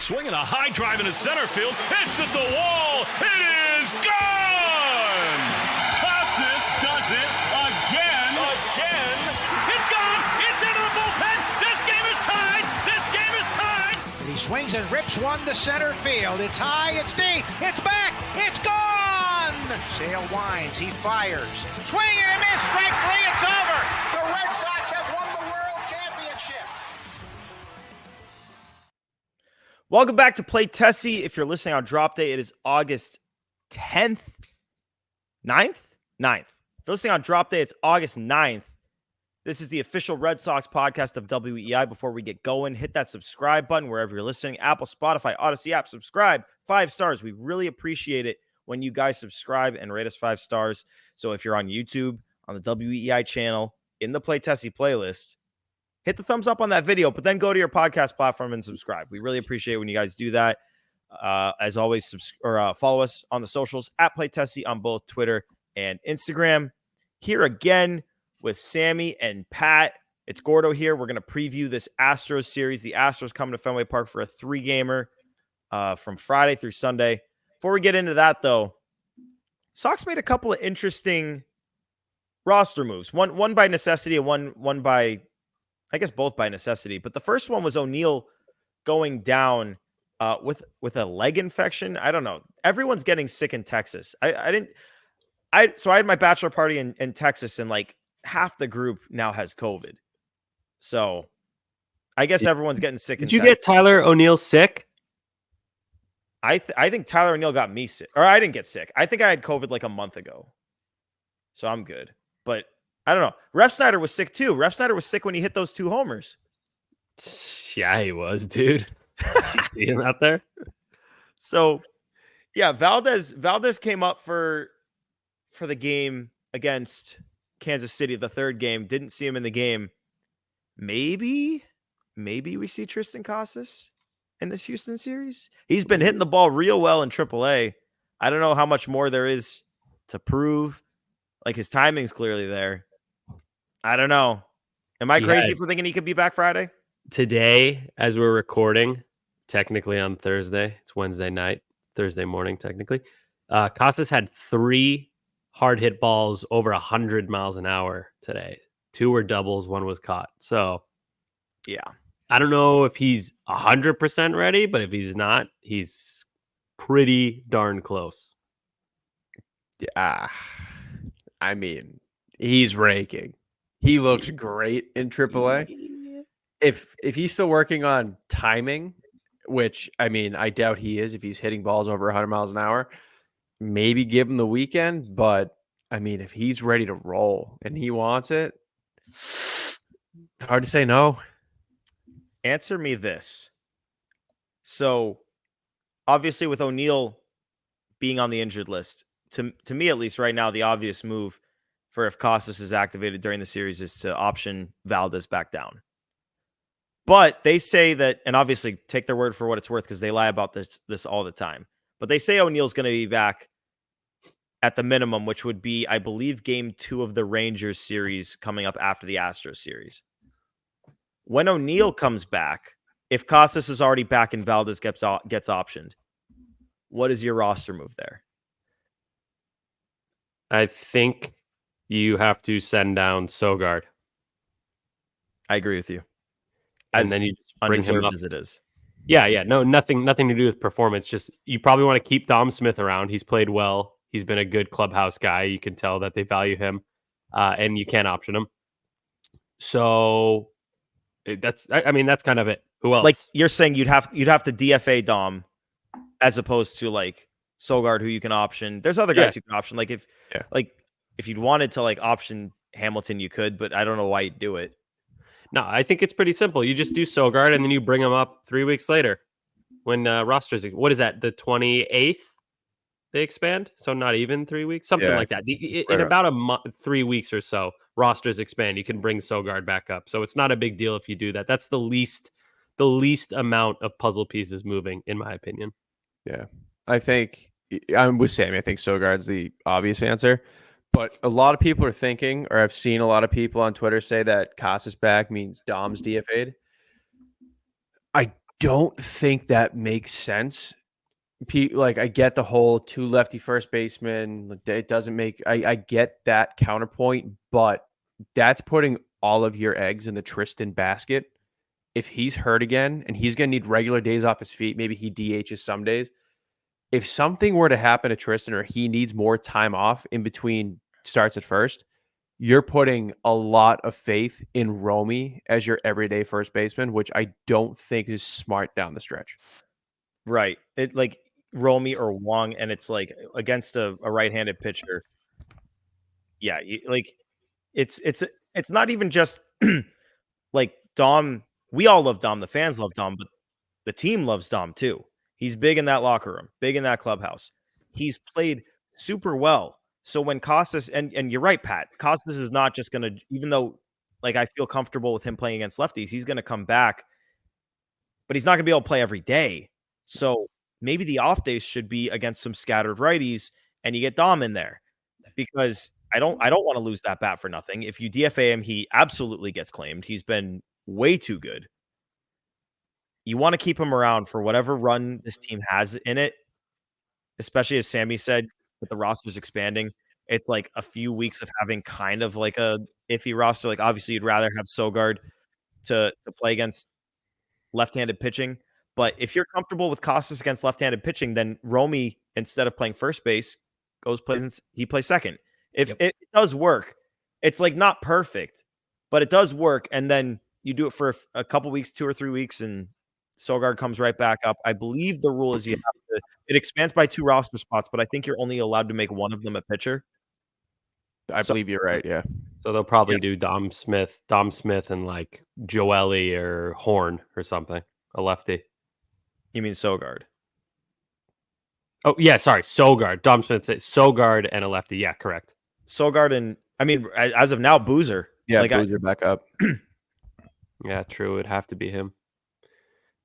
Swinging a high drive into center field. Hits at the wall. It is gone! Casas does it again. It's gone! It's into the bullpen! This game is tied! This game is tied! And he swings and rips one to center field. It's high, it's deep, it's back, it's gone! Sale winds, he fires. Swing and a miss, strike three, it's over! The Red Sox have won the World Championship! Welcome back to Play Tessie. If you're listening on drop day, it is August 10th. 9th? 9th. If you're listening on drop day, it's August 9th. This is the official Red Sox podcast of WEI. Before we get going, hit that subscribe button wherever you're listening. Apple, Spotify, Odyssey app, subscribe. 5 stars. We really appreciate it when you guys subscribe and rate us 5 stars. So if you're on YouTube, on the WEI channel, in the Play Tessie playlist, hit the thumbs up on that video, but then go to your podcast platform and subscribe. We really appreciate when you guys do that. As always, follow us on the socials at Play Tessie on both Twitter and Instagram. Here again with Sammy and Pat. It's Gordo here. We're going to preview this Astros series. The Astros coming to Fenway Park for a 3-gamer from Friday through Sunday. Before we get into that, though, Sox made a couple of interesting roster moves. One by necessity and one by, I guess, both by necessity. But the first one was O'Neill going down with a leg infection. I don't know. Everyone's getting sick in Texas. So I had my bachelor party in Texas, and like half the group now has COVID. So I guess everyone's getting sick. Did you get Tyler O'Neill sick? I think Tyler O'Neill got me sick. Or I didn't get sick. I think I had COVID like a month ago. So I'm good. But I don't know. Ref Snyder was sick too. Ref Snyder was sick when he hit those 2 homers. Yeah, he was, dude. You see him out there? So, yeah, Valdez came up for the game against Kansas City, the 3rd game. Didn't see him in the game. Maybe we see Triston Casas in this Houston series. He's been hitting the ball real well in AAA. I don't know how much more there is to prove. Like, his timing's clearly there. I don't know. Am I crazy for thinking he could be back Friday? Today, as we're recording, technically on Thursday, it's Wednesday night, Thursday morning, technically. Casas had 3 hard hit balls over 100 miles an hour today. 2 were doubles, 1 was caught. So, yeah. I don't know if he's 100% ready, but if he's not, he's pretty darn close. Yeah. I mean, he's raking. He looks great in AAA. If he's still working on timing, which, I mean, I doubt he is if he's hitting balls over 100 miles an hour, maybe give him the weekend. But, I mean, if he's ready to roll and he wants it, it's hard to say no. Answer me this. So, obviously, with O'Neill being on the injured list, to me, at least right now, the obvious move for if Casas is activated during the series is to option Valdez back down. But they say that, and obviously take their word for what it's worth because they lie about this all the time. But they say O'Neill's going to be back at the minimum, which would be, I believe, game 2 of the Rangers series coming up after the Astros series. When O'Neill comes back, if Casas is already back and Valdez gets optioned, what is your roster move there? I think you have to send down Sogard. I agree with you. And then you just bring him up as it is. Yeah. No, nothing to do with performance. Just you probably want to keep Dom Smith around. He's played well. He's been a good clubhouse guy. You can tell that they value him, and you can't option him. So that's kind of it. Who else? Like you're saying, you'd have to DFA Dom as opposed to like Sogard, who you can option. There's other guys you can option. Like if you'd wanted to like option Hamilton, you could, but I don't know why you'd do it. No, I think it's pretty simple. You just do Sogard and then you bring him up 3 weeks later when rosters. What is that? The 28th they expand, so not even 3 weeks, something like that. In about a month, 3 weeks or so, rosters expand. You can bring Sogard back up, so it's not a big deal if you do that. That's the least amount of puzzle pieces moving, in my opinion. Yeah, I think I'm with Sammy. I think Sogard's the obvious answer. But a lot of people are thinking, or I've seen a lot of people on Twitter say that Casas back means Dom's DFA'd. I don't think that makes sense. Like, I get the whole 2 lefty first baseman. It doesn't make. I get that counterpoint, but that's putting all of your eggs in the Triston basket. If he's hurt again and he's going to need regular days off his feet, maybe he DHs some days. If something were to happen to Triston or he needs more time off in between starts at first, you're putting a lot of faith in Romy as your everyday first baseman, which I don't think is smart down the stretch. Right. It like Romy or Wong, and it's like against a right-handed pitcher. Yeah, it's not even just like Dom. We all love Dom. The fans love Dom, but the team loves Dom too. He's big in that locker room, big in that clubhouse. He's played super well. So when Casas, and you're right, Pat, Casas is not just going to, even though like I feel comfortable with him playing against lefties, he's going to come back, but he's not going to be able to play every day. So maybe the off days should be against some scattered righties, and you get Dom in there, because I don't want to lose that bat for nothing. If you DFA him, he absolutely gets claimed. He's been way too good. You want to keep him around for whatever run this team has in it, especially as Sammy said, with the rosters expanding. It's like a few weeks of having kind of like a iffy roster. Like obviously you'd rather have Sogard to play against left-handed pitching. But if you're comfortable with Casas against left-handed pitching, then Romy, instead of playing first base, he plays second. If it does work, it's like not perfect, but it does work. And then you do it for a couple weeks, 2 or 3 weeks, and Sogard comes right back up. I believe the rule is it expands by 2 roster spots, but I think you're only allowed to make one of them a pitcher. I believe you're right. Yeah. So they'll probably do Dom Smith, and like Joely or Horn or something, a lefty. You mean Sogard? Oh yeah, sorry, Sogard. Dom Smith, Sogard and a lefty. Yeah, correct. Sogard and I mean, as of now, Boozer. Yeah, Boozer back up. Yeah, true. It'd have to be him.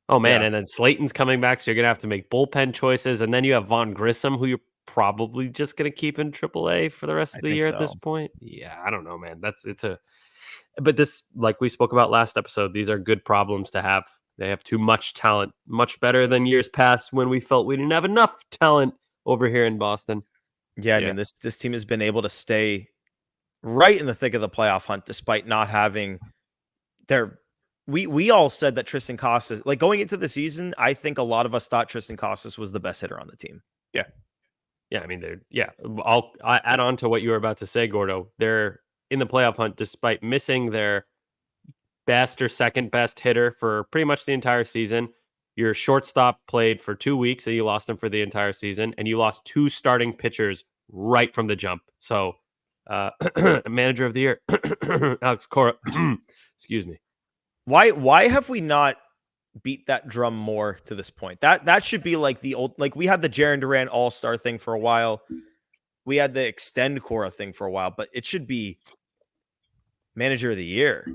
Oh man, and then Slayton's coming back, so you're gonna have to make bullpen choices, and then you have Von Grissom, who you're probably just gonna keep in AAA for the rest of the year at this point. Yeah, I don't know, man. But this, like we spoke about last episode, these are good problems to have. They have too much talent, much better than years past when we felt we didn't have enough talent over here in Boston. Yeah, I mean, this team has been able to stay right in the thick of the playoff hunt despite not having their. We all said that Triston Casas, like going into the season, I think a lot of us thought Triston Casas was the best hitter on the team. Yeah. Yeah, I mean, I'll add on to what you were about to say, Gordo. They're in the playoff hunt despite missing their best or second best hitter for pretty much the entire season. Your shortstop played for 2 weeks, and you lost him for the entire season, and you lost 2 starting pitchers right from the jump. So, manager of the year, Alex Cora. Excuse me. Why have we not beat that drum more to this point? That should be like the old, like we had the Jarren Duran All-Star thing for a while. We had the extend Cora thing for a while, but it should be manager of the year.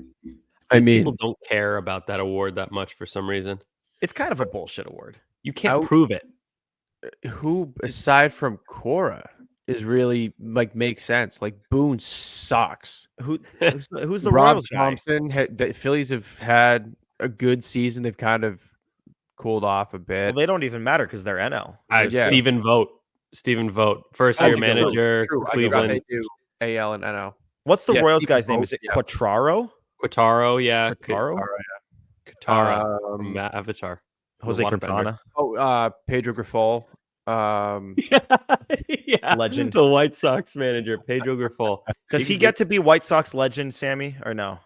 I mean, people don't care about that award that much for some reason. It's kind of a bullshit award. You can't prove it. Who aside from Cora is really like makes sense? Like Boone sucks. Who's the Rob Royals guy? Thompson? The Phillies have had a good season. They've kind of cooled off a bit. Well, they don't even matter because they're NL. Stephen Vogt, first year manager, Cleveland. They do AL and NL. What's the Royals guy's name? Is it Quatraro? Quattaro, yeah. Quattaro? Quattaro from Avatar. Jose Quintana. Oh, Pedro Grifol. Yeah, legend. The White Sox manager, Pedro Grifol. Does he get to be White Sox legend, Sammy, or no?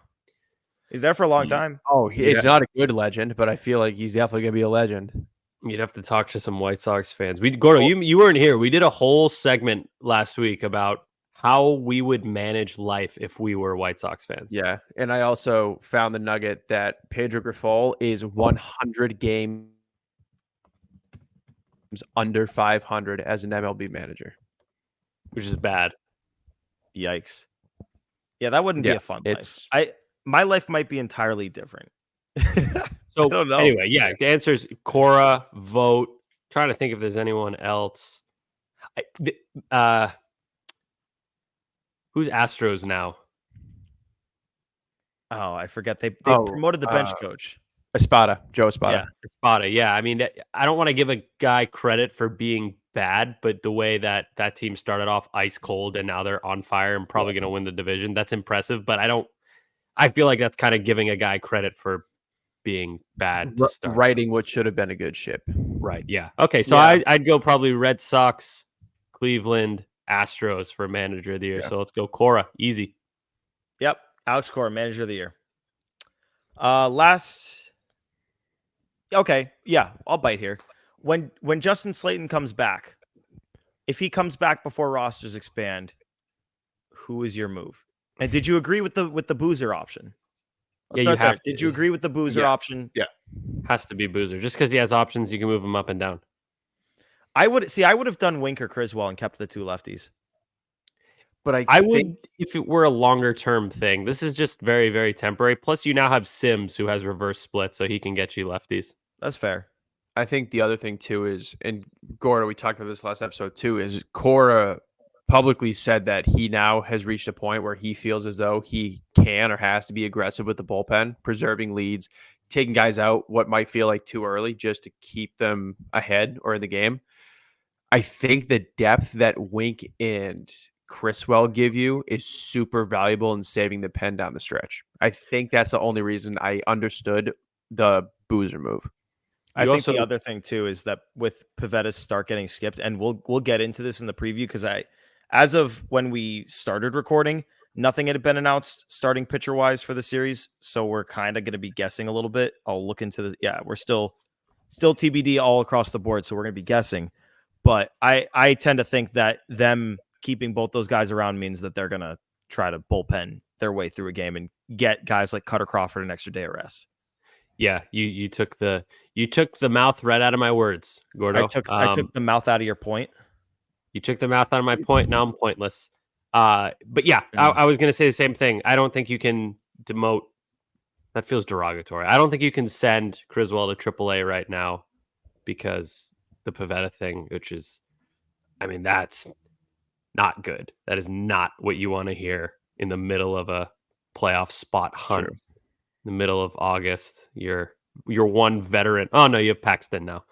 He's there for a long time. Oh, he's not a good legend, but I feel like he's definitely gonna be a legend. You'd have to talk to some White Sox fans. Gordo, you weren't here. We did a whole segment last week about how we would manage life if we were White Sox fans. Yeah, and I also found the nugget that Pedro Grifol is 100 games under 500 as an MLB manager, which is bad. Yikes! Yeah, that wouldn't be a fun life. My life might be entirely different. So anyway, yeah, the answer is Cora, Vogt. Trying to think if there's anyone else. Who's Astros now? Oh, I forget. They promoted the bench coach. Joe Espada. Yeah, Espada. Yeah, I mean, I don't want to give a guy credit for being bad, but the way that team started off ice cold and now they're on fire and probably going to win the division, that's impressive. But I feel like that's kind of giving a guy credit for being bad to start. Writing what should have been a good ship. Right. Yeah. Okay. So Yeah. I'd go probably Red Sox, Cleveland, Astros for manager of the year. Yeah. So let's go Cora. Easy. Yep. Alex Cora, manager of the year. Last. Okay. Yeah. I'll bite here. When Justin Slayton comes back, if he comes back before rosters expand, who is your move? And did you agree with the Boozer option? Let's start there. Did you agree with the Boozer option? Yeah. Has to be Boozer. Just because he has options, you can move him up and down. I would have done Winker Criswell and kept the two lefties. But I would if it were a longer term thing. This is just very, very temporary. Plus, you now have Sims who has reverse split, so he can get you lefties. That's fair. I think the other thing too is, and Gordo, we talked about this last episode too, is Cora publicly said that he now has reached a point where he feels as though he can or has to be aggressive with the bullpen, preserving leads, taking guys out what might feel like too early just to keep them ahead or in the game. I think the depth that Wink and Criswell give you is super valuable in saving the pen down the stretch. I think that's the only reason I understood the Boozer move. I think the other thing too is that with Pavetta's start getting skipped, and we'll get into this in the preview because as of when we started recording, nothing had been announced starting pitcher wise for the series, so we're kind of going to be guessing a little bit. I'll look into this. Yeah, we're still TBD all across the board, so we're going to be guessing. But I tend to think that them keeping both those guys around means that they're going to try to bullpen their way through a game and get guys like Cutter Crawford an extra day of rest. Yeah, you took the mouth right out of my words, Gordo. I took the mouth out of your point. You took the mouth out of my point. Now I'm pointless. But yeah, I was going to say the same thing. I don't think you can demote. That feels derogatory. I don't think you can send Criswell to AAA right now because the Pavetta thing, which is, I mean, that's not good. That is not what you want to hear in the middle of a playoff spot hunt. True. The middle of August, you're one veteran. Oh no, you have Paxton now.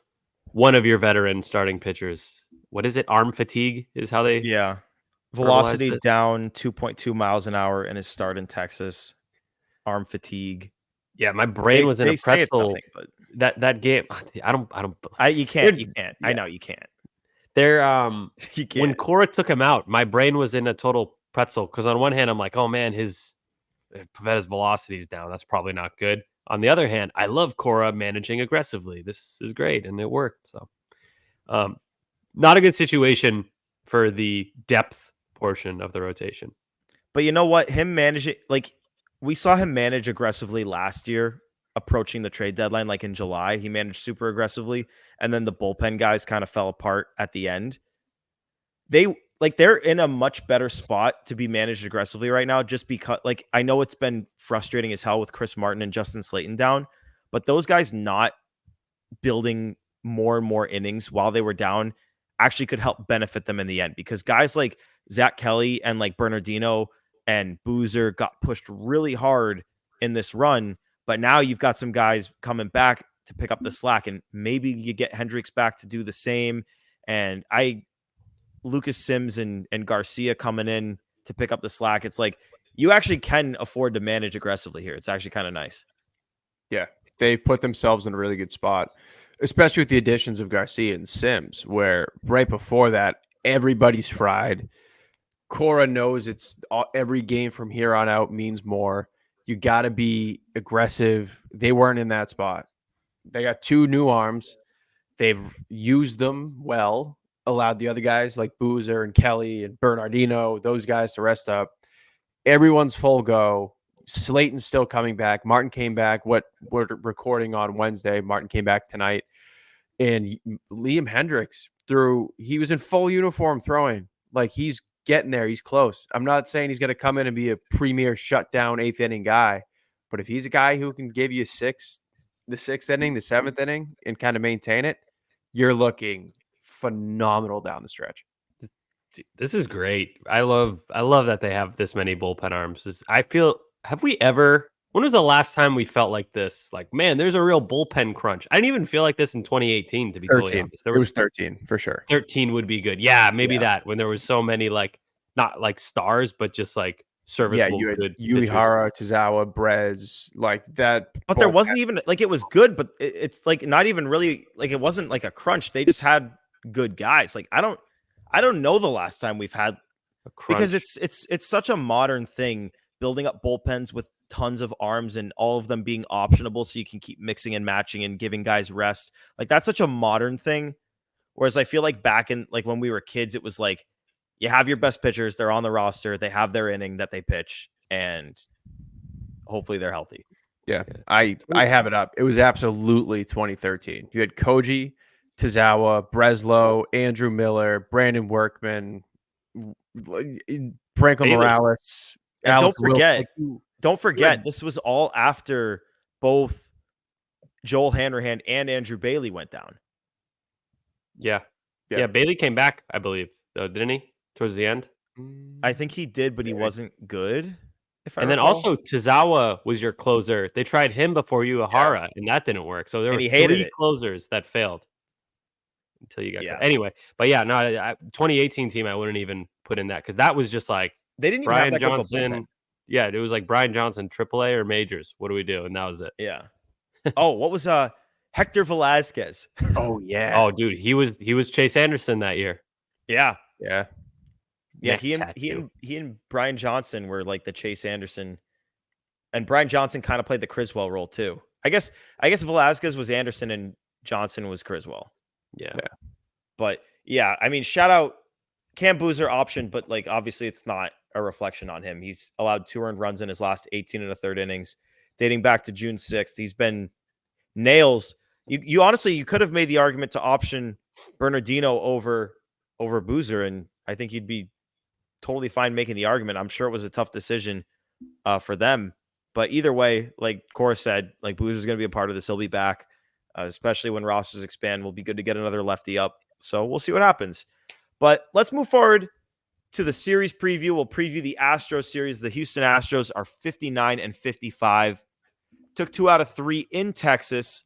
One of your veteran starting pitchers. What is it? Arm fatigue is how they velocity down 2.2 miles an hour in his start in Texas. Arm fatigue. Yeah, my brain was in a pretzel. Nothing, but that game, you can't. I know you can't. You can't. When Cora took him out, my brain was in a total pretzel because on one hand I'm like, oh man, Pavetta's velocity is down. That's probably not good. On the other hand, I love Cora managing aggressively. This is great, and it worked. So, not a good situation for the depth portion of the rotation. But you know what? Him managing, like we saw him manage aggressively last year, approaching the trade deadline. Like in July, he managed super aggressively, and then the bullpen guys kind of fell apart at the end. They're in a much better spot to be managed aggressively right now, just because I know it's been frustrating as hell with Chris Martin and Justin Slayton down, but those guys not building more and more innings while they were down actually could help benefit them in the end, because guys like Zach Kelly and like Bernardino and Boozer got pushed really hard in this run, but now you've got some guys coming back to pick up the slack, and maybe you get Hendricks back to do the same. And Lucas Sims and Garcia coming in to pick up the slack. It's like you actually can afford to manage aggressively here. It's actually kind of nice. Yeah, they've put themselves in a really good spot, especially with the additions of Garcia and Sims, where right before that, everybody's fried. Cora knows every game from here on out means more. You got to be aggressive. They weren't in that spot. They got two new arms. They've used them well. Allowed the other guys like Boozer and Kelly and Bernardino, those guys to rest up. Everyone's full go. Slayton's still coming back. Martin came back. What we're recording on Wednesday. Martin came back tonight. And Liam Hendricks he was in full uniform throwing. Like he's getting there. He's close. I'm not saying he's going to come in and be a premier shutdown 8th inning guy, but if he's a guy who can give you the 6th inning, the 7th inning and kind of maintain it, you're looking phenomenal down the stretch. This is great. I love that they have this many bullpen arms. Have we ever, When was the last time we felt like this? Like, man, there's a real bullpen crunch. I didn't even feel like this in 2018, to be totally 13. honest. It was 13 for sure. 13 would be good. Yeah, maybe Yeah. that when there was so many like not like stars, but just like serviceable you had good Uehara, Tozawa, Brez, like that. But there wasn't even like it was good, but it's like not even really like it wasn't like a crunch. They just had good guys. Like I don't know the last time we've had because it's such a modern thing building up bullpens with tons of arms and all of them being optionable so you can keep mixing and matching and giving guys rest. Like that's such a modern thing. Whereas I feel like back in like when we were kids, it was like you have your best pitchers, they're on the roster, they have their inning that they pitch, and hopefully they're healthy. Yeah, I have it up. It was absolutely 2013. You had Koji, Tozawa, Breslow, Andrew Miller, Brandon Workman, Franklin Morales. And don't forget, Wilson. this was all after both Joel Hanrahan and Andrew Bailey went down. Yeah. Bailey came back, I believe, though, didn't he? Towards the end. I think he did, but he wasn't good. Then also Tozawa was your closer. They tried him before Uehara, and that didn't work. So there were 3 closers that failed until you got cut. Anyway. But yeah, no, 2018 team I wouldn't even put in that because that was just like they didn't even Brian have that Johnson. Yeah, it was like Brian Johnson, AAA or majors. What do we do? And that was it. Yeah. Oh, what was Hector Velasquez? Oh yeah. Oh, dude, he was Chase Anderson that year. Yeah. Yeah. Yeah, he and Brian Johnson were like the Chase Anderson, and Brian Johnson kind of played the Criswell role too. I guess Velasquez was Anderson and Johnson was Criswell. Yeah. But yeah, I mean, shout out Cam Boozer option, but like obviously it's not a reflection on him. He's allowed 2 earned runs in his last 18 1/3 innings, dating back to June 6th. He's been nails. You honestly, you could have made the argument to option Bernardino over Boozer, and I think you'd be totally fine making the argument. I'm sure it was a tough decision for them, but either way, like Cora said, like Boozer's going to be a part of this. He'll be back, especially when rosters expand. Will be good to get another lefty up. So we'll see what happens. But let's move forward to the series preview. We'll preview the Astros series. The Houston Astros are 59-55. Took 2 out of 3 in Texas.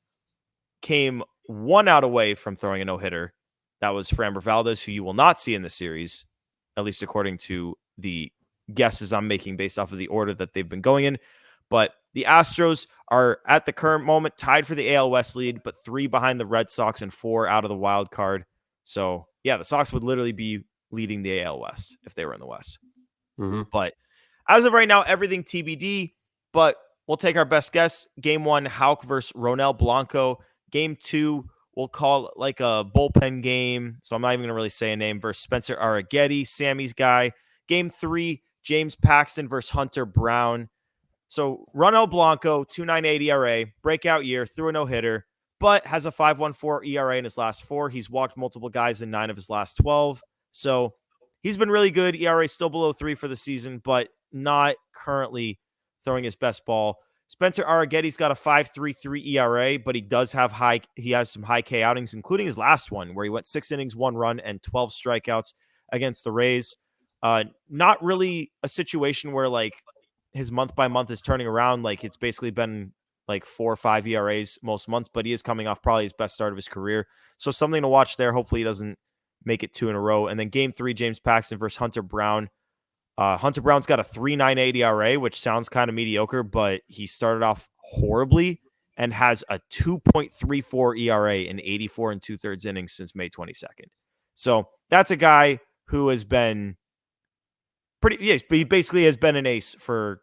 Came 1 out away from throwing a no-hitter. That was Framber Valdez, who you will not see in the series, at least according to the guesses I'm making based off of the order that they've been going in. But the Astros are at the current moment tied for the AL West lead, but 3 behind the Red Sox and 4 out of the wild card. So yeah, the Sox would literally be leading the AL West if they were in the West. Mm-hmm. But as of right now, everything TBD, but we'll take our best guess. Game 1, Houck versus Ronel Blanco. Game 2, we'll call it like a bullpen game. So I'm not even going to really say a name versus Spencer Arrighetti, Sammy's guy. Game 3, James Paxton versus Hunter Brown. So Ronel Blanco, 2.98 ERA, breakout year, threw a no-hitter, but has a 5.14 ERA in his last 4. He's walked multiple guys in 9 of his last 12. So he's been really good. ERA still below 3 for the season, but not currently throwing his best ball. Spencer Arrighetti's got a 5.33 ERA, but he has some high K outings, including his last one where he went 6 innings, 1 run, and 12 strikeouts against the Rays. Not really a situation where like his month by month is turning around. Like it's basically been like 4 or 5 ERAs most months, but he is coming off probably his best start of his career. So something to watch there. Hopefully he doesn't make it 2 in a row. And then game 3, James Paxton versus Hunter Brown. Hunter Brown's got a 3.98 ERA, which sounds kind of mediocre, but he started off horribly and has a 2.34 ERA in 84 2/3 innings since May 22nd. So that's a guy who has been he basically has been an ace for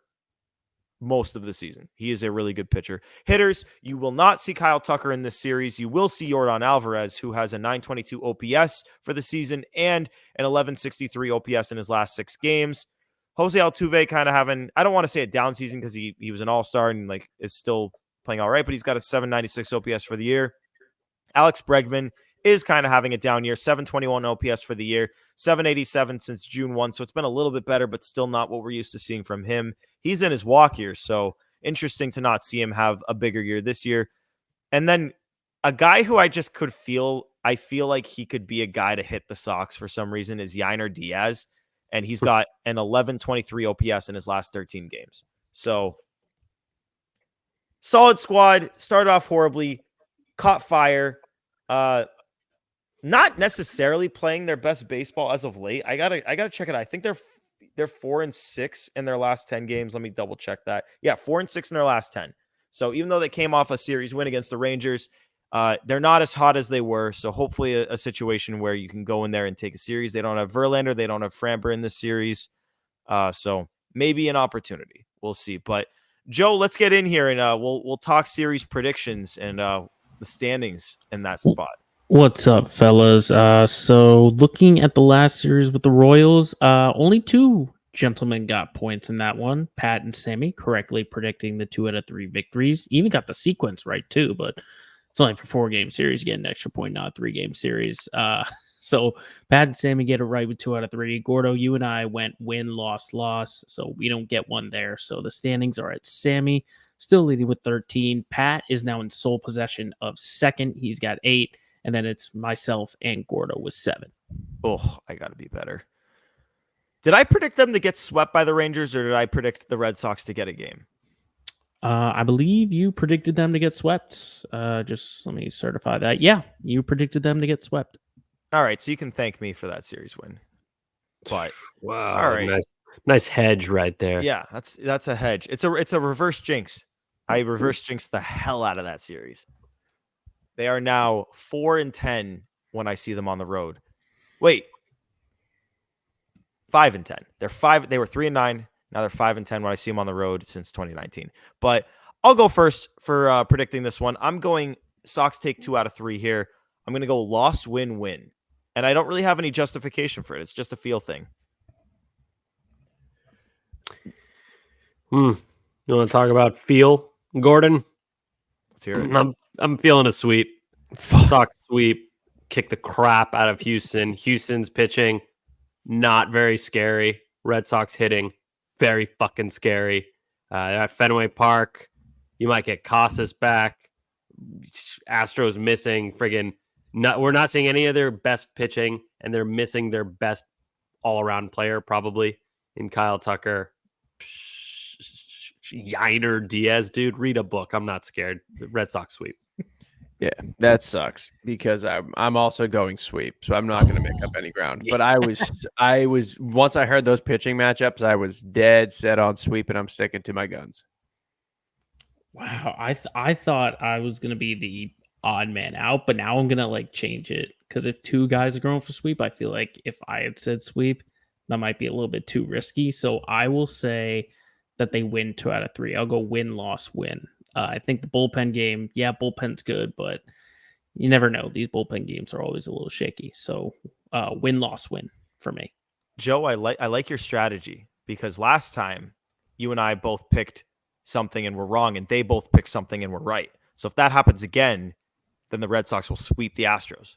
most of the season. He is a really good pitcher. Hitters, you will not see Kyle Tucker in this series. You will see Yordan Alvarez, who has a 922 OPS for the season and an 1163 OPS in his last 6 games. Jose Altuve kind of having, I don't want to say a down season because he was an all-star and like is still playing all right, but he's got a 796 OPS for the year. Alex Bregman is kind of having a down year, 721 OPS for the year, 787 since June 1. So it's been a little bit better, but still not what we're used to seeing from him. He's in his walk year, so interesting to not see him have a bigger year this year. And then a guy who I feel like he could be a guy to hit the Sox for some reason is Yainer Diaz, and he's got an 1123 OPS in his last 13 games. So solid squad. Started off horribly, caught fire. Not necessarily playing their best baseball as of late. I gotta check it out. I think they're 4-6 in their last 10 games. Let me double check that. Yeah, 4-6 in their last 10. So even though they came off a series win against the Rangers, they're not as hot as they were. So hopefully a situation where you can go in there and take a series. They don't have Verlander. They don't have Framber in this series. So maybe an opportunity. We'll see. But Joe, let's get in here and we'll talk series predictions and the standings in that spot. What's up, fellas? So looking at the last series with the Royals, only two gentlemen got points in that one. Pat and Sammy correctly predicting the 2 out of 3 victories. Even got the sequence right too, but it's only for 4-game series. Get an extra point, not a 3-game series. So Pat and Sammy get it right with 2 out of 3. Gordo, you and I went win, loss, loss. So we don't get one there. So the standings are at Sammy, still leading with 13. Pat is now in sole possession of second. He's got 8. And then it's myself and Gordo with 7. Oh, I got to be better. Did I predict them to get swept by the Rangers, or did I predict the Red Sox to get a game? I believe you predicted them to get swept. Just let me certify that. Yeah, you predicted them to get swept. All right, so you can thank me for that series win. But wow, all right, nice hedge right there. Yeah, that's a hedge. It's a reverse jinx. I reverse jinxed the hell out of that series. They are now 4-10 when I see them on the road. Wait, 5-10. They're 5. They were 3-9. Now they're 5-10 when I see them on the road since 2019. But I'll go first for predicting this one. I'm going Sox take 2 out of 3 here. I'm going to go loss, win, win, and I don't really have any justification for it. It's just a feel thing. You want to talk about feel, Gordon? Let's hear it. I'm feeling a sweep. Sox sweep. Kick the crap out of Houston. Houston's pitching, not very scary. Red Sox hitting, very fucking scary. At Fenway Park, you might get Casas back. Astros missing friggin' we're not seeing any of their best pitching, and they're missing their best all-around player probably in Kyle Tucker. Yiner Diaz, dude, read a book. I'm not scared. Red Sox sweep. Yeah, that sucks because I'm also going sweep, so I'm not going to make up any ground. But I was once I heard those pitching matchups, I was dead set on sweep, and I'm sticking to my guns. Wow, I thought I was going to be the odd man out, but now I'm going to change it because if 2 guys are going for sweep, I feel like if I had said sweep, that might be a little bit too risky. So I will say that they win 2 out of 3. I'll go win, loss, win. I think the bullpen game, yeah, bullpen's good, but you never know. These bullpen games are always a little shaky. So win, loss, win for me. Joe, I like your strategy because last time you and I both picked something and we're wrong, and they both picked something and we're right. So if that happens again, then the Red Sox will sweep the Astros.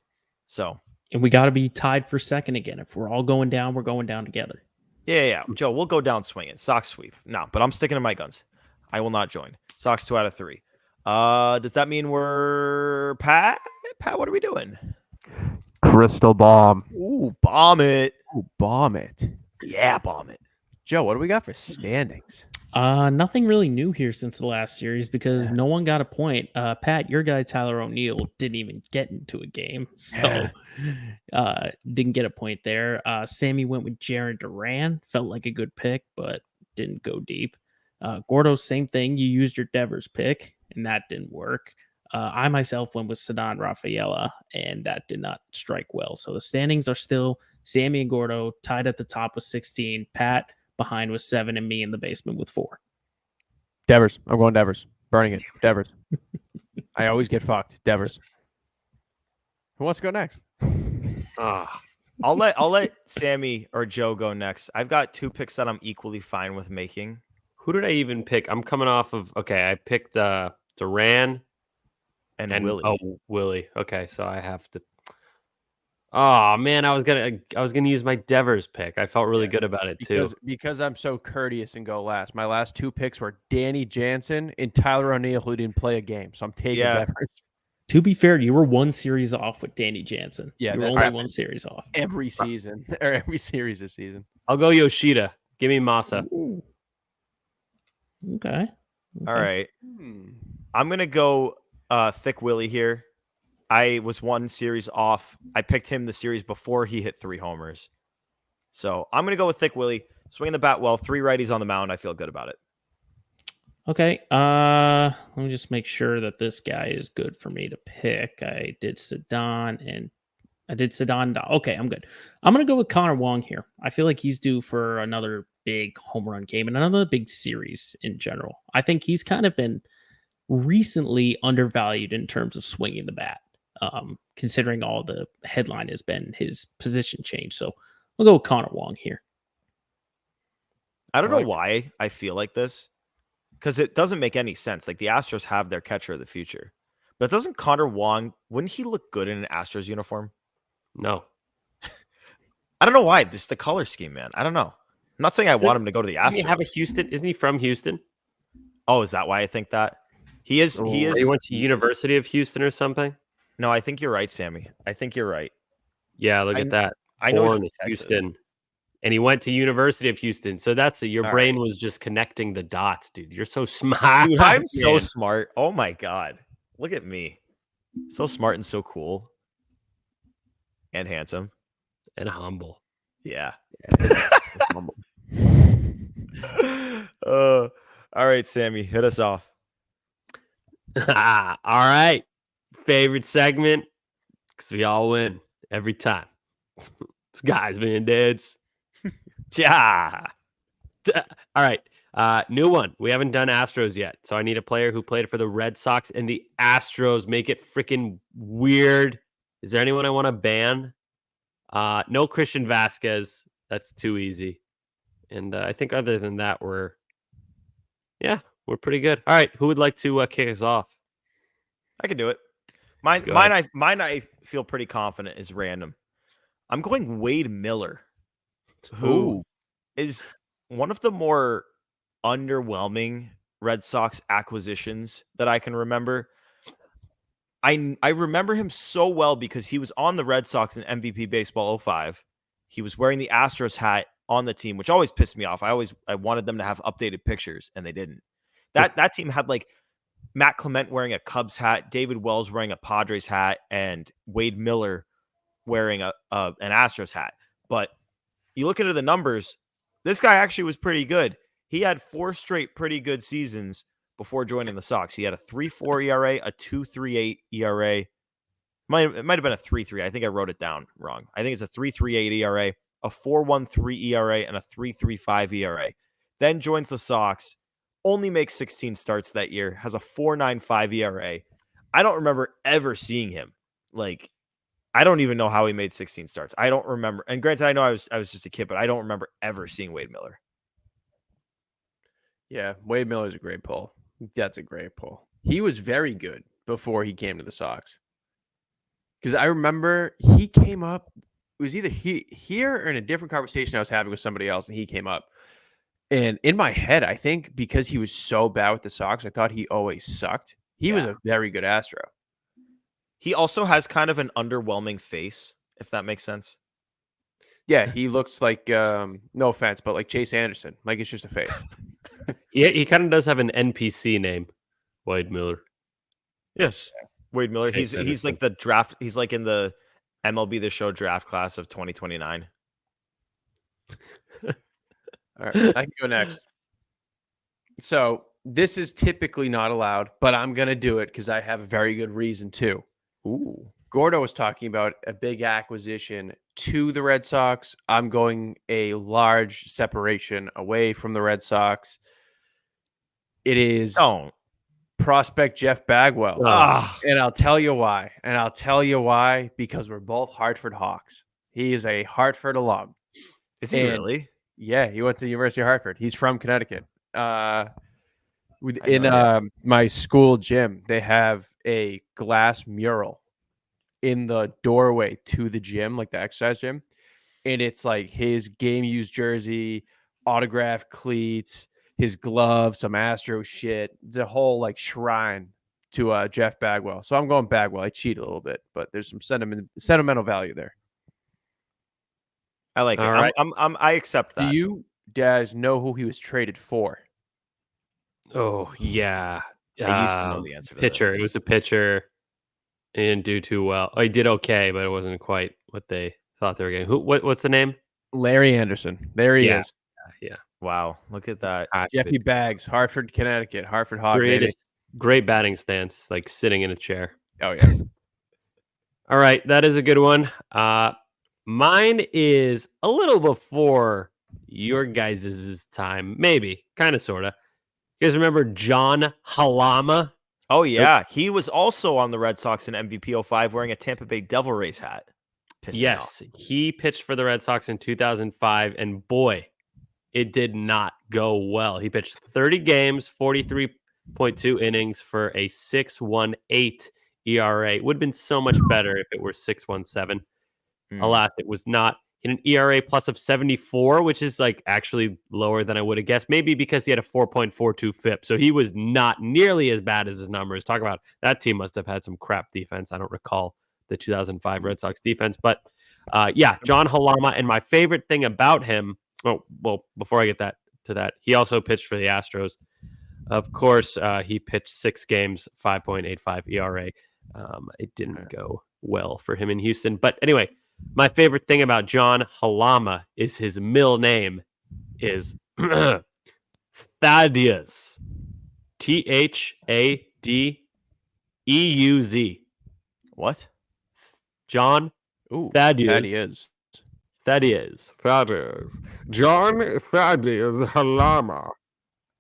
And we got to be tied for second again. If we're all going down, we're going down together. Yeah. Joe, we'll go down swinging. Sox sweep. No, but I'm sticking to my guns. I will not join. Sox 2 out of 3. Does that mean we're Pat? Pat, what are we doing? Crystal bomb. Ooh, bomb it. Ooh, bomb it. Yeah, bomb it. Joe, what do we got for standings? Nothing really new here since the last series because no one got a point. Pat, your guy Tyler O'Neill didn't even get into a game, so didn't get a point there. Sammy went with Jarren Duran, felt like a good pick, but didn't go deep. Gordo, same thing. You used your Devers pick, and that didn't work. I myself went with Ceddanne Rafaela, and that did not strike well. So the standings are still Sammy and Gordo tied at the top with 16. Pat behind with 7, and me in the basement with 4. Devers. I'm going Devers. Burning it. Devers. I always get fucked. Devers. Who wants to go next? I'll let Sammy or Joe go next. I've got 2 picks that I'm equally fine with making. Who did I even pick? I'm coming off of I picked Duran and Willie. Oh, Willie. Okay, so I have to. Oh man, I was gonna use my Devers pick. I felt really good about it too. Because I'm so courteous and go last. My last 2 picks were Danny Jansen and Tyler O'Neill, who didn't play a game. So I'm taking Devers. To be fair, you were 1 series off with Danny Jansen. Yeah, you were only 1 series off. Every season or every series this season. I'll go Yoshida. Give me Masa. Ooh. Okay. All right. I'm going to go Thick Willie here. I was one series off. I picked him the series before he hit 3 homers. So I'm going to go with Thick Willie. Swinging the bat well. 3 righties on the mound. I feel good about it. Okay. Let me just make sure that this guy is good for me to pick. I did Sedon. Okay, I'm good. I'm going to go with Connor Wong here. I feel like he's due for another big home run game and another big series in general. I think he's kind of been recently undervalued in terms of swinging the bat, considering all the headline has been his position change. So we'll go with Connor Wong here. I don't know why I feel like this, because it doesn't make any sense. Like the Astros have their catcher of the future, but doesn't Connor Wong, wouldn't he look good in an Astros uniform? No. I don't know why. This is the color scheme, man. I don't know. I'm not saying I want him to go to the Doesn't he Astros. have a Houston? Isn't he from Houston? Oh, is that why I think that? He is. He is. He went to University of Houston or something. No, I think you're right, Sammy. I think you're right. Yeah, look at that. I know he's Born from in Texas. Houston, and he went to University of Houston. So that's your All brain was just connecting the dots, dude. You're so smart. Dude, I'm so man. smart. Oh my god, look at me, so smart and so cool, and handsome. And humble. Yeah. Humble. All right, Sammy, hit us off. All right. Favorite segment, because we all win every time. It's guys being dads. Yeah. All right. New one. We haven't done Astros yet. So I need a player who played for the Red Sox and the Astros. Make it freaking weird. Is there anyone I want to ban? No Christian Vasquez. That's too easy. And I think other than that, we're pretty good. All right. Who would like to kick us off? I can do it. Mine I feel pretty confident is random. I'm going Wade Miller, who is one of the more underwhelming Red Sox acquisitions that I can remember. I remember him so well because he was on the Red Sox in MVP Baseball 05. He was wearing the Astros hat on the team, which always pissed me off. I wanted them to have updated pictures, and they didn't. That team had like Matt Clement wearing a Cubs hat, David Wells wearing a Padres hat, and Wade Miller wearing an Astros hat. But you look into the numbers, this guy actually was pretty good. He had 4 straight pretty good seasons before joining the Sox. He had a 3.4 ERA, a 2.38 ERA. It might have been a 3.3. I think I wrote it down wrong. I think it's a 3.38 ERA, a 4.13 ERA, and a 3.35 ERA. Then joins the Sox. Only makes 16 starts that year, has a 4.95 ERA. I don't remember ever seeing him. Like, I don't even know how he made 16 starts. I don't remember. And granted, I know I was just a kid, but I don't remember ever seeing Wade Miller. Yeah, Wade Miller's a great pull. That's a great pull. He was very good before he came to the Sox. Because I remember he came up. It was either here or in a different conversation I was having with somebody else, and he came up. And in my head, I think because he was so bad with the Sox, I thought he always sucked. He was a very good Astro. He also has kind of an underwhelming face, if that makes sense. Yeah, he looks like, no offense, but like Chase Anderson. Like it's just a face. Yeah, he kind of does have an NPC name, Wade Miller. Yes, Wade Miller. He's like the draft. He's like in the MLB The Show draft class of 2029. All right, I can go next. So this is typically not allowed, but I'm going to do it because I have a very good reason to. Ooh. Gordo was talking about a big acquisition to the Red Sox. I'm going a large separation away from the Red Sox. It is prospect Jeff Bagwell. And I'll tell you why. Because we're both Hartford Hawks. He is a Hartford alum. Is he really? Yeah, he went to the University of Hartford. He's from Connecticut. My school gym, they have a glass mural in the doorway to the gym, like the exercise gym. And it's like his game used jersey, autographed cleats, his gloves, some Astro shit. It's a whole like shrine to Jeff Bagwell. So I'm going Bagwell. I cheat a little bit, but there's some sentimental value there. I like it. Right. I accept that. Do you guys know who he was traded for? Oh, yeah. I used to know the answer to pitcher. this. It was a pitcher. He didn't do too well. Oh, he did okay, but it wasn't quite what they thought they were getting. What's the name? Larry Anderson. There he is. Yeah. Wow, look at that. Jeffy Baggs, Hartford, Connecticut. Hartford Hog, baby. Great batting stance, like sitting in a chair. Oh, yeah. All right, that is a good one. Mine is a little before your guys' time, maybe, kind of, sort of. You guys remember John Halama? Oh, yeah. He was also on the Red Sox in MVP 05 wearing a Tampa Bay Devil Rays hat. Yes, he pitched for the Red Sox in 2005, and boy, it did not go well. He pitched 30 games, 43.2 innings for a 6.18 ERA. It would have been so much better if it were 6.17. Alas, it was not. He had an ERA plus of 74, which is like actually lower than I would have guessed. Maybe because he had a 4.42 FIP. So he was not nearly as bad as his numbers. Talk about that team must have had some crap defense. I don't recall the 2005 Red Sox defense. But yeah, John Halama. And my favorite thing about him, oh, well, before I get to that, he also pitched for the Astros. Of course, he pitched 6 games, 5.85 ERA. It didn't go well for him in Houston. But anyway, my favorite thing about John Halama is his middle name is Thaddeus. Thaddeuz. What? John Thaddeus. Thaddeus. John Thaddeus Halama.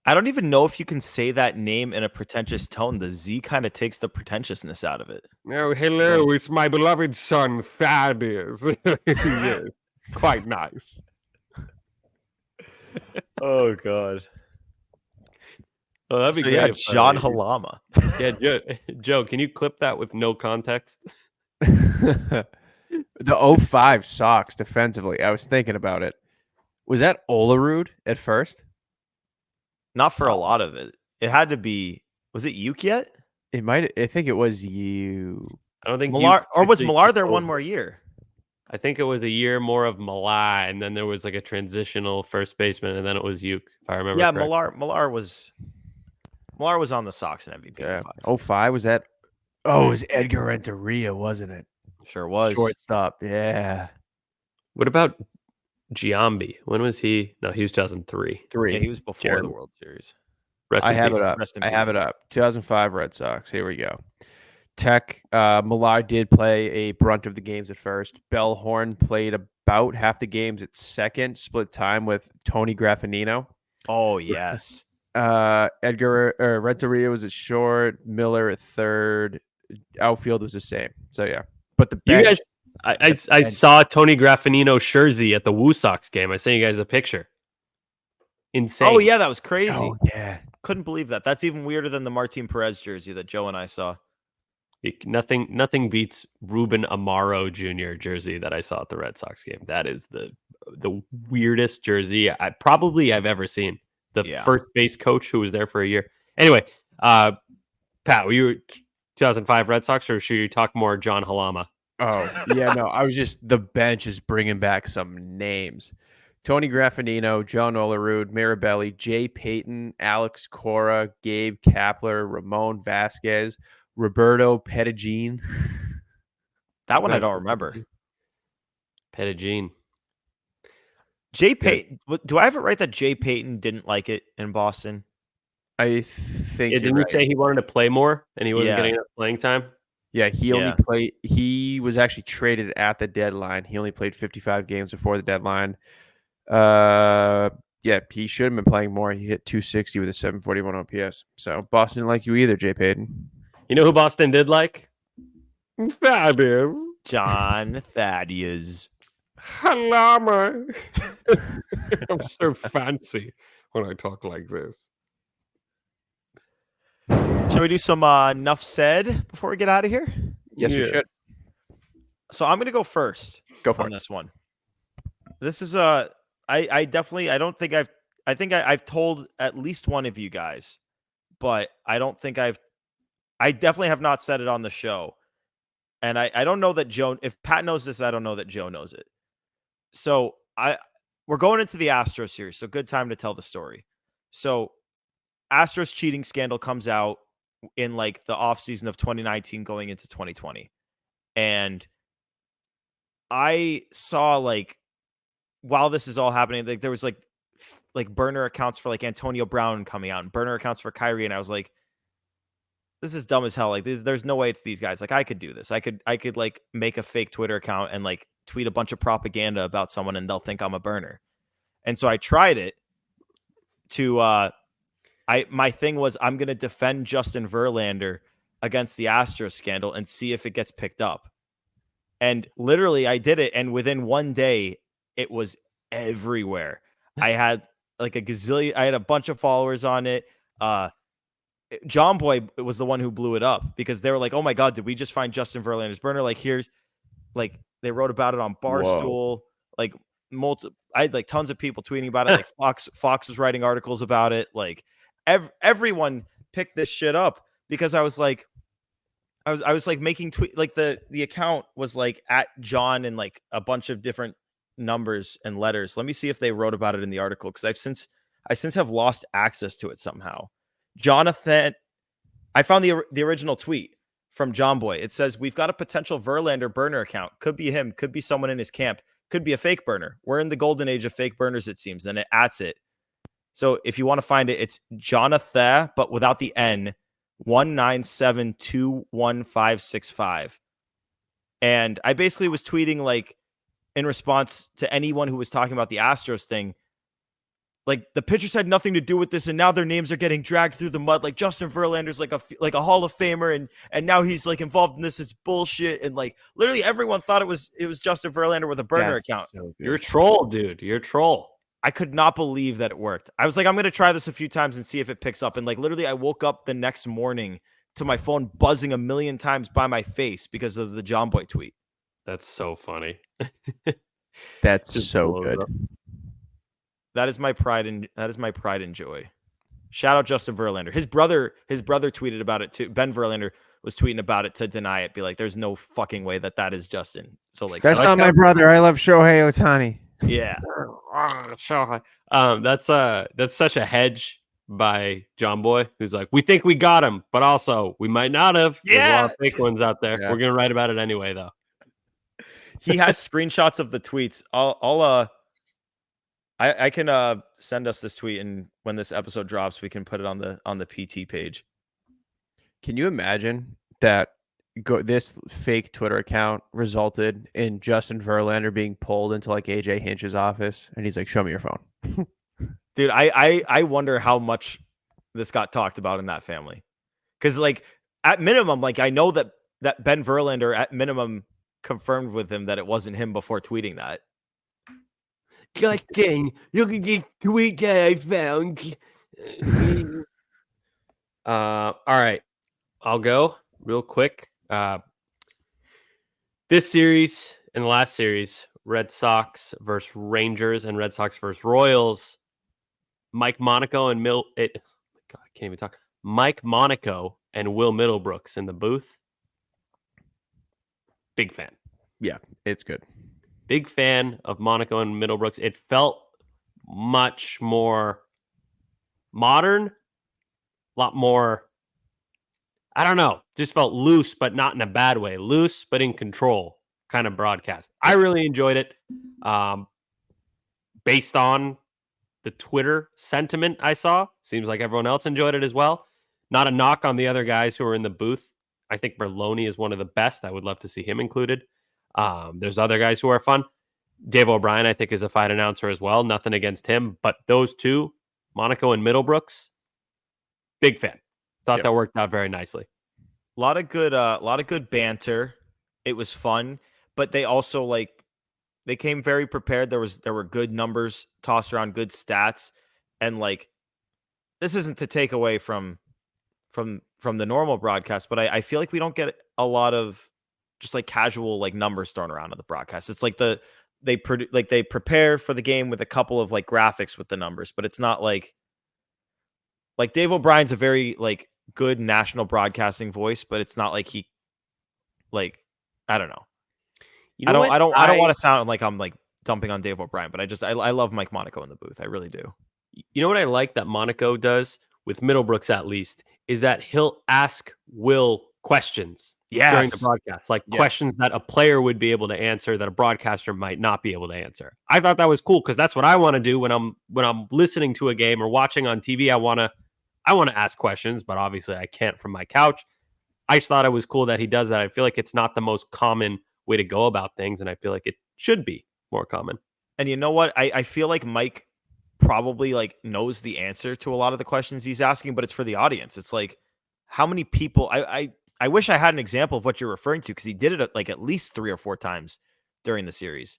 I don't even know if you can say that name in a pretentious tone. The Z kind of takes the pretentiousness out of it. Oh, hello, it's my beloved son, Thaddeus. Yes, quite nice. Oh, God. Oh, that'd be So, great. yeah, if, John Halama. Yeah, Joe, can you clip that with no context? The 05 Sox defensively. I was thinking about it. Was that Olerud at first? Not for a lot of it. It had to be. Was it Uke yet? It might. I think it was you. I don't think Millar, or was Millar there one more year? I think it was a year more of Millar, and then there was like a transitional first baseman, and then it was Uke, if I remember. Yeah, correct. Millar was on the Sox in MVP. Yeah. 05. 05 was that? Oh, it was Edgar Renteria, wasn't it? Sure was. Shortstop. Yeah. What about Giambi? When was he? No, he was 2003. Yeah, he was before Jared. the World Series. Rest I in have peace. it up. Rest in I peace. have it up. 2005 Red Sox. Here we go. Tech. Millar did play a brunt of the games at first. Bellhorn played about half the games at second. Split time with Tony Graffinino. Oh, yes. Edgar Renteria was at short. Miller at third. Outfield was the same. So yeah. But the You bench, guys, I saw Tony Graffinino jersey at the Woo Sox game. I sent you guys a picture. Insane. Oh, yeah, that was crazy. oh yeah. Couldn't believe that. That's even weirder than the Martin Perez jersey that Joe and I saw. Nothing beats Ruben Amaro Jr. jersey that I saw at the Red Sox game. That is the weirdest jersey I've ever seen. The first base coach who was there for a year. Anyway, Pat, were you 2005 Red Sox, or should you talk more John Halama? Oh, yeah, no, I was just, the bench is bringing back some names. Tony Graffinino, John Olerud, Mirabelli, Jay Payton, Alex Cora, Gabe Kapler, Ramon Vasquez, Roberto Pettigene. That one I don't remember. Pettigene. Jay Payton. Do I have it right that Jay Payton didn't like it in Boston? I think Didn't he say he wanted to play more and he wasn't getting enough playing time? Yeah, he was actually traded at the deadline. He only played 55 games before the deadline. Yeah, he should have been playing more. He hit 260 with a 741 OPS. So Boston didn't like you either, Jay Payton. You know who Boston did like? Thaddeus. John Thaddeus. Halama. I'm so fancy when I talk like this. Shall we do some enough said before we get out of here? Yes, we should. So I'm going to go first. Go for on it. This one. This is I think I've told at least one of you guys, but I definitely have not said it on the show. And I don't know that Joe, if Pat knows this, I don't know that Joe knows it. So we're going into the Astros series, so good time to tell the story. So Astros cheating scandal comes out. in like the offseason of 2019 going into 2020. And I saw like while this is all happening, like there was like burner accounts for like Antonio Brown coming out and burner accounts for Kyrie. And I was like, this is dumb as hell. Like there's no way it's these guys. Like I could do this. I could like make a fake Twitter account and like tweet a bunch of propaganda about someone and they'll think I'm a burner. And so I tried it to, my thing was I'm going to defend Justin Verlander against the Astros scandal and see if it gets picked up. And literally I did it. And within one day it was everywhere. I had like I had a bunch of followers on it. John Boy was the one who blew it up because they were like, oh my God, did we just find Justin Verlander's burner? Like here's like, they wrote about it on Barstool, like I had like tons of people tweeting about it. Like Fox was writing articles about it. Like everyone picked this shit up because I was like making tweet, like the account was like at John and like a bunch of different numbers and letters. Let me see if they wrote about it in the article. Cause I since have lost access to it somehow. Jonathan, I found the original tweet from John Boy. It says, we've got a potential Verlander burner account. Could be him. Could be someone in his camp. Could be a fake burner. We're in the golden age of fake burners, it seems. And it adds it. So if you want to find it, it's Jonathan, but without the N, 197215565. And I basically was tweeting like in response to anyone who was talking about the Astros thing. Like the pitchers had nothing to do with this, and now their names are getting dragged through the mud. Like Justin Verlander's like a Hall of Famer, and now he's like involved in this. It's bullshit, and like literally everyone thought it was Justin Verlander with a burner account. So You're a troll, dude. You're a troll. I could not believe that it worked. I was like, I'm gonna try this a few times and see if it picks up. And like literally, I woke up the next morning to my phone buzzing a million times by my face because of the John Boy tweet. That's so funny. That's Just so blows good. up. That is my pride and joy. Shout out Justin Verlander. His brother tweeted about it too. Ben Verlander was tweeting about it to deny it. Be like, there's no fucking way that is Justin. So like, That's not my brother. I love Shohei Ohtani. yeah. That's such a hedge by John Boy, who's like, we think we got him, but also we might not have. There's a lot of fake ones out there. Yeah. We're gonna write about it anyway, though. He has screenshots of the tweets. I can send us this tweet, and when this episode drops, we can put it on the PT page. Can you imagine that this fake Twitter account resulted in Justin Verlander being pulled into like AJ Hinch's office, and he's like, "Show me your phone." Dude, I wonder how much this got talked about in that family, because like at minimum, like I know that Ben Verlander at minimum confirmed with him that it wasn't him before tweeting that. God dang, look at this tweet that I found. All right, I'll go real quick. This series and the last series, Red Sox versus Rangers and Red Sox versus Royals. Mike Monaco and God, I can't even talk. Mike Monaco and Will Middlebrooks in the booth. Big fan. Yeah, it's good. Big fan of Monaco and Middlebrooks. It felt much more modern, a lot more, I don't know, just felt loose, but not in a bad way. Loose, but in control kind of broadcast. I really enjoyed it. Based on the Twitter sentiment I saw, seems like everyone else enjoyed it as well. Not a knock on the other guys who are in the booth. I think Berloni is one of the best. I would love to see him included. There's other guys who are fun. Dave O'Brien, I think, is a fine announcer as well. Nothing against him, but those two, Monaco and Middlebrooks, big fan. Thought that worked out very nicely. A lot of good banter. It was fun, but they also they came very prepared. There were good numbers tossed around, good stats, and like this isn't to take away from the normal broadcast, but I feel like we don't get a lot of just like casual like numbers thrown around on the broadcast. It's like they prepare for the game with a couple of like graphics with the numbers, but it's not like Dave O'Brien's a very like good national broadcasting voice, but it's not like he like I don't know. I don't want to sound like I'm like dumping on Dave O'Brien, but I love Mike Monaco in the booth. I really do. You know what I like that Monaco does with Middlebrooks at least is that he'll ask Will questions during the broadcast, like questions that a player would be able to answer that a broadcaster might not be able to answer. I thought that was cool because that's what I want to do when I'm listening to a game or watching on TV. I want to ask questions, but obviously I can't from my couch. I just thought it was cool that he does that. I feel like it's not the most common way to go about things, and I feel like it should be more common. And you know what? I feel like Mike probably like knows the answer to a lot of the questions he's asking, but it's for the audience. It's like, how many people I wish I had an example of what you're referring to, because he did it like at least 3 or 4 times during the series.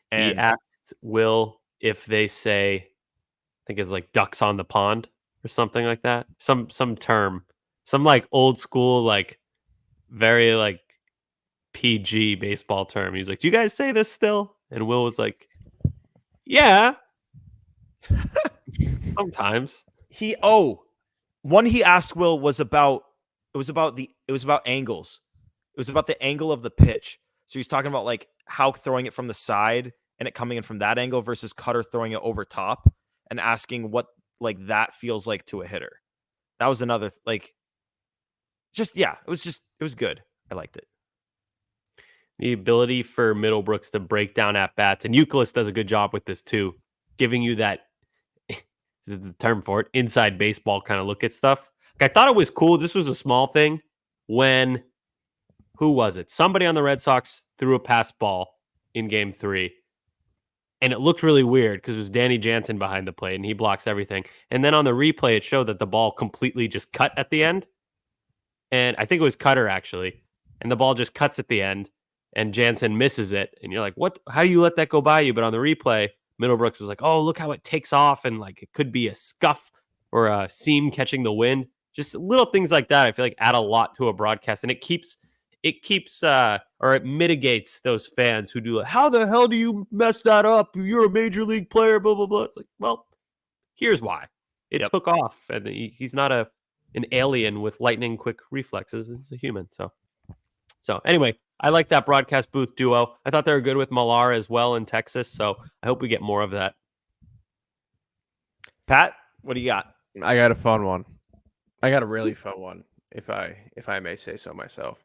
And he asked Will if they say, I think it's like ducks on the pond or something like that. Some term, some like old school, like very like PG baseball term. He's like, "Do you guys say this still?" And Will was like, "Yeah." Sometimes. One he asked Will was about angles. It was about the angle of the pitch. So he's talking about like how throwing it from the side and it coming in from that angle versus Cutter throwing it over top, and asking what like that feels like to a hitter. That was another it was good. I liked it. The ability for Middlebrooks to break down at bats, and Euclid does a good job with this too, giving you that, this is the term for it, inside baseball kind of look at stuff. Like, I thought it was cool. This was a small thing when, who was it? Somebody on the Red Sox threw a pass ball in game 3, and it looked really weird because it was Danny Jansen behind the plate and he blocks everything. And then on the replay, it showed that the ball completely just cut at the end. And I think it was Cutter actually. And the ball just cuts at the end and Jansen misses it. And you're like, what? How do you let that go by you? But on the replay, Middlebrooks was like, oh, look how it takes off. And like, it could be a scuff or a seam catching the wind. Just little things like that, I feel like add a lot to a broadcast. And it mitigates those fans who do like, how the hell do you mess that up? You're a major league player, blah, blah, blah. It's like, well, here's why. It took off. And he's not an alien with lightning quick reflexes. It's a human. So anyway, I like that broadcast booth duo. I thought they were good with Millar as well in Texas. So I hope we get more of that. Pat, what do you got? I got a fun one. I got a really fun one, if I may say so myself.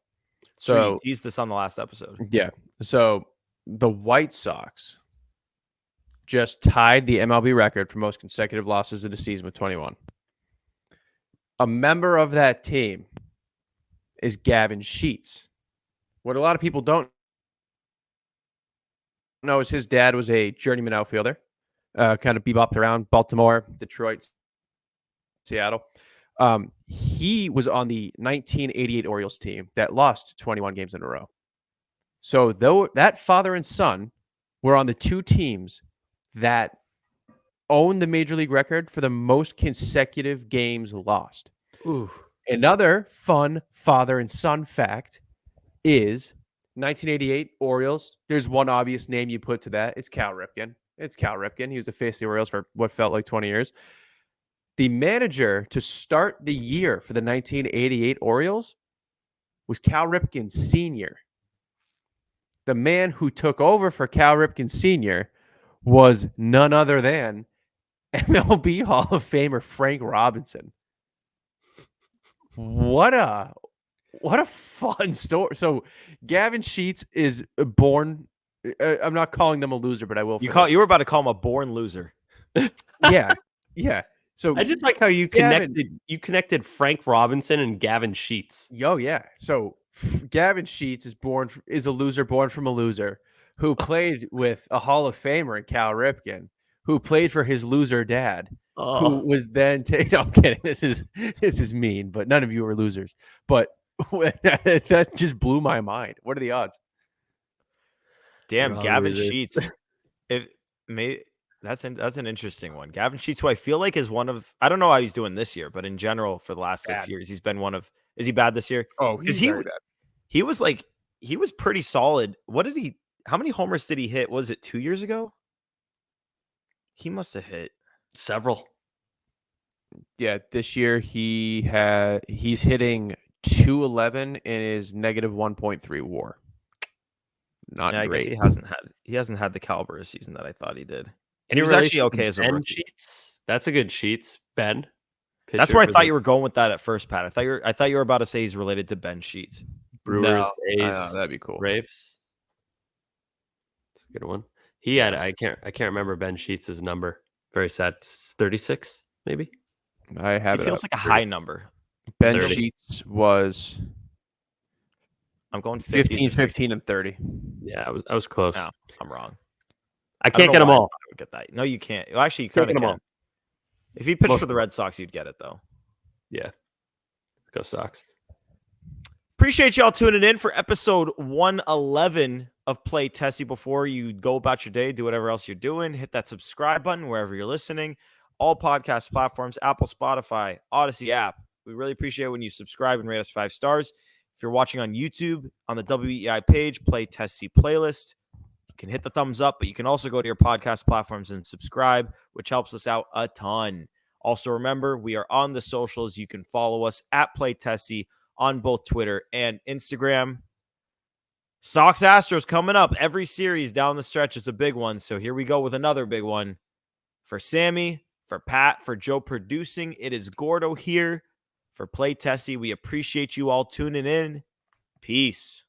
So you teased this on the last episode. Yeah. So the White Sox just tied the MLB record for most consecutive losses in a season with 21. A member of that team is Gavin Sheets. What a lot of people don't know is his dad was a journeyman outfielder, kind of bebopped around Baltimore, Detroit, Seattle. He was on the 1988 Orioles team that lost 21 games in a row. So though that father and son were on the 2 teams that own the major league record for the most consecutive games lost. Ooh. Another fun father and son fact is 1988 Orioles. There's one obvious name you put to that. It's Cal Ripken. He was the face of the Orioles for what felt like 20 years. The manager to start the year for the 1988 Orioles was Cal Ripken Sr. The man who took over for Cal Ripken Sr. was none other than MLB Hall of Famer Frank Robinson. What a fun story. So Gavin Sheets is born. I'm not calling them a loser, but I will. You were about to call him a born loser. Yeah. So I just like how you connected Frank Robinson and Gavin Sheets. Oh yeah. So Gavin Sheets is a loser born from a loser who played with a Hall of Famer in Cal Ripken, who played for his loser dad, who was then taken. I'm kidding. This is mean, but none of you are losers. But that just blew my mind. What are the odds? Damn, Gavin Sheets. That's an interesting one. Gavin Sheets, who I feel like is one of, I don't know how he's doing this year, but in general for the last 6 years, he's been one of. Is he bad this year? Oh, he's very bad. He was pretty solid. How many homers did he hit? Was it 2 years ago? He must have hit several. Yeah, this year he's hitting 211 and is negative 1.3 WAR. Not great. I guess he hasn't had the caliber of season that I thought he did. And he was actually okay as a rookie. Sheets. That's a good Sheets. Ben That's where I thought you were going with that at first, Pat. I thought you were about to say he's related to Ben Sheets. Brewers, No, A's, that'd be cool. Braves. That's a good one. He had I can't remember Ben Sheets' number. Very sad. 36, maybe. I have It it. feels like a high number. Ben 30. Sheets was I'm going 50s 15, 15, and 30. Yeah, I was close. No, I'm wrong. I can't get them all. I would get that. No, you can't. Well, actually, you Can't kind of get 'em can. all. If he pitched Most for the of Red Sox, you'd get it though. Yeah. Go Sox. Appreciate y'all tuning in for episode 111 of Play Tessie. Before you go about your day, do whatever else you're doing, hit that subscribe button wherever you're listening. All podcast platforms, Apple, Spotify, Odyssey app. We really appreciate when you subscribe and rate us 5 stars. If you're watching on YouTube, on the WEI page, Play Tessie playlist, you can hit the thumbs up, but you can also go to your podcast platforms and subscribe, which helps us out a ton. Also, remember, we are on the socials. You can follow us at Play Tessie on both Twitter and Instagram. Sox-Astros coming up. Every series down the stretch is a big one. So here we go with another big one. For Sammy, for Pat, for Joe producing, it is Gordo here for Play Tessie. We appreciate you all tuning in. Peace.